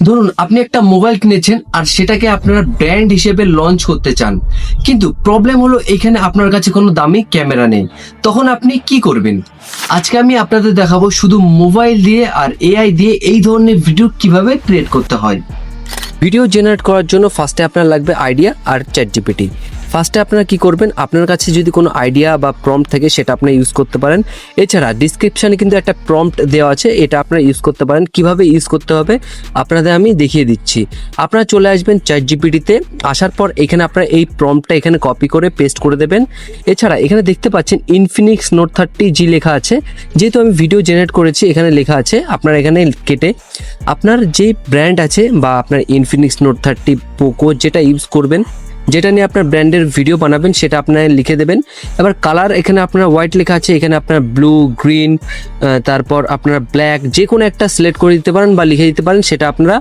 ধরুন আপনি একটা মোবাইল কিনেছেন আর সেটাকে আপনার ব্র্যান্ড হিসেবে লঞ্চ করতে চান, কিন্তু প্রবলেম হলো এখানে আপনার কাছে কোনো দামি ক্যামেরা নেই। তখন আপনি কি করবেন? আজকে আমি আপনাদের দেখাবো শুধু মোবাইল দিয়ে আর এআই দিয়ে এই ধরনের ভিডিও কিভাবে ক্রিয়েট করতে হয়। ভিডিও জেনারেট করার জন্য ফার্স্টে আপনার লাগবে আইডিয়া আর চ্যাটজিপিটি। ফার্স্টে আপনারা কি করবেন, আপনার কাছে যদি কোনো আইডিয়া বা প্রম্পট থাকে সেটা আপনি ইউজ করতে পারেন। এছাড়া ডিসক্রিপশানে কিন্তু একটা প্রম্পট দেওয়া আছে, এটা আপনারা ইউজ করতে পারেন। কিভাবে ইউজ করতে হবে আপনাদের আমি দেখিয়ে দিচ্ছি। আপনারা চলে আসবেন চ্যাটজিপিটিতে, আসার পর এখানে আপনারা এই প্রম্পটটা এখানে কপি করে পেস্ট করে দেবেন। এছাড়া এখানে দেখতে পাচ্ছেন ইনফিনিক্স নোট 30G লেখা আছে। যেহেতু আমি ভিডিও জেনারেট করেছি এখানে লেখা আছে, আপনারা এখানে কেটে আপনার যে ব্র্যান্ড আছে বা আপনার ইনফিনিক্স নোট 30 পোকো যেটা ইউজ করবেন, যেটা নিয়ে আপনার ব্র্যান্ডের ভিডিও বানাবেন সেটা আপনারা লিখে দেবেন। এবার কালার এখানে আপনার হোয়াইট লেখা আছে, এখানে আপনার ব্লু, গ্রিন, তারপর আপনার ব্ল্যাক যে কোনো একটা সিলেক্ট করে দিতে পারেন বা লিখে দিতে পারেন, সেটা আপনারা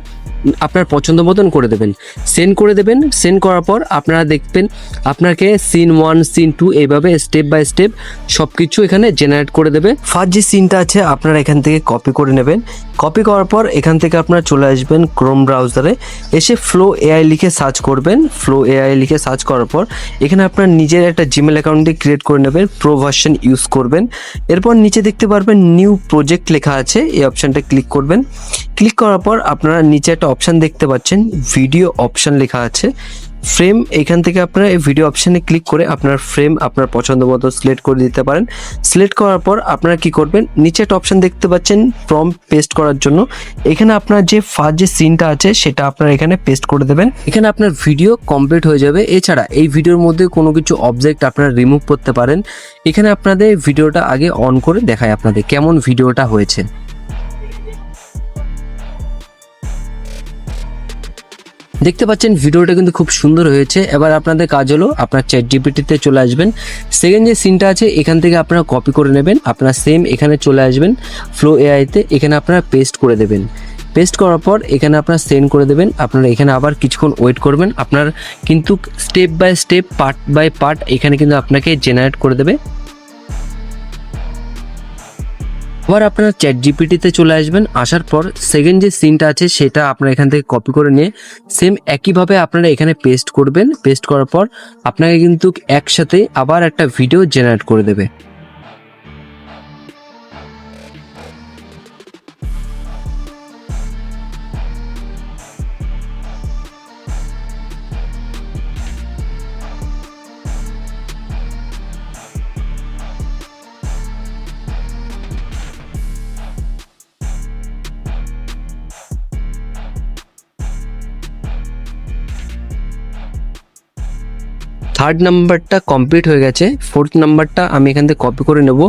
আপনার পছন্দ মতন করে দেবেন। সেন্ড করে দেবেন। সেন্ড করার পর আপনারা দেখবেন আপনাকে সিন 1 সিন 2 এইভাবে স্টেপ বাই স্টেপ সব কিছু এখানে জেনারেট করে দেবে। ফার্স্ট যে সিনটা আছে আপনারা এখান থেকে কপি করে নেবেন। কপি করার পর এখান থেকে আপনারা চলে আসবেন ক্রোম ব্রাউজারে, এসে ফ্লো এআই লিখে সার্চ করবেন। ফ্লো এআই লিখে সার্চ করার পর এখানে আপনার নিজের একটা জিমেল অ্যাকাউন্টে ক্রিয়েট করে নেবেন, প্রো ভার্সন ইউজ করবেন। এরপর নিচে দেখতে পারবেন নিউ প্রজেক্ট লেখা আছে, এই অপশানটা ক্লিক করবেন। ক্লিক করার পর আপনারা নিচে একটা অপশান দেখতে পাচ্ছেন ভিডিও অপশান লেখা আছে, ফ্রেম। এখান থেকে আপনারা এই ভিডিও অপশানে ক্লিক করে আপনার ফ্রেম আপনার পছন্দ মতো সিলেক্ট করে দিতে পারেন। সিলেক্ট করার পর আপনারা কি করবেন, নিচে একটা অপশান দেখতে পাচ্ছেন প্রম্পট পেস্ট করার জন্য। এখানে আপনার যে ফার্স্ট যে সিনটা আছে সেটা আপনারা এখানে পেস্ট করে দেবেন। এখানে আপনার ভিডিও কমপ্লিট হয়ে যাবে। এছাড়া এই ভিডিওর মধ্যে কোনো কিছু অবজেক্ট আপনারা রিমুভ করতে পারেন। এখানে আপনাদের ভিডিওটা আগে অন করে দেখায় আপনাদের কেমন ভিডিওটা হয়েছে। দেখতে পাচ্ছেন ভিডিওটা কিন্তু খুব সুন্দর হয়েছে। এবার আপনাদের কাজ হলো আপনার চ্যাটজিপিটিতে চলে আসবেন। সেকেন্ড যে সিনটা আছে এখান থেকে আপনারা কপি করে নেবেন, আপনারা সেম এখানে চলে আসবেন ফ্লো এআইতে, এখানে আপনারা পেস্ট করে দেবেন। পেস্ট করার পর এখানে আপনারা সেন্ড করে দেবেন। আপনারা এখানে আবার কিছুক্ষণ ওয়েট করবেন। আপনার কিন্তু step by step part by part এখানে কিন্তু আপনাকে জেনারেট করে দেবে। আবার আপনারা চ্যাটজিপিটিতে চলে আসবেন। আসার পর সেকেন্ড যে সিনটা আছে সেটা আপনারা এখান থেকে কপি করে নিয়ে সেম একইভাবে আপনারা এখানে পেস্ট করবেন। পেস্ট করার পর আপনাকে কিন্তু একসাথে আবার একটা ভিডিও জেনারেট করে দেবে। থার্ড নাম্বারটা কমপ্লিট হয়ে গেছে, ফোর্থ নাম্বারটা আমি এখান থেকে কপি করে নেব।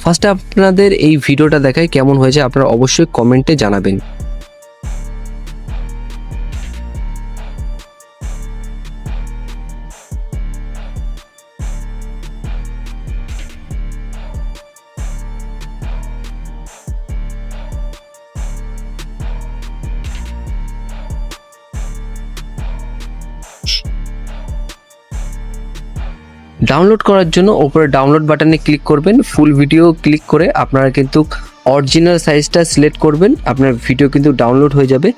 ফার্স্টে আপনাদের এই ভিডিওটা দেখায় কেমন হয়েছে আপনারা অবশ্যই কমেন্টে জানাবেন। ডাউনলোড করার জন্য উপরে ডাউনলোড বাটনে ক্লিক করবেন। ফুল ভিডিও ক্লিক করে আপনারা কিন্তু অরিজিনাল সাইজটা সিলেক্ট করবেন, আপনার ভিডিও কিন্তু ডাউনলোড হয়ে যাবে।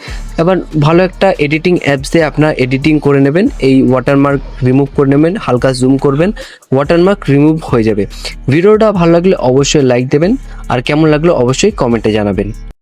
এবার ভালো একটা এডিটিং অ্যাপস দিয়ে আপনারা এডিটিং করে নেবেন। এই ওয়াটারমার্ক রিমুভ করে নেবেন, হালকা জুম করবেন, ওয়াটারমার্ক রিমুভ হয়ে যাবে। ভিডিওটা ভালো লাগলে অবশ্যই লাইক দেবেন, আর কেমন লাগলো অবশ্যই কমেন্টে জানাবেন।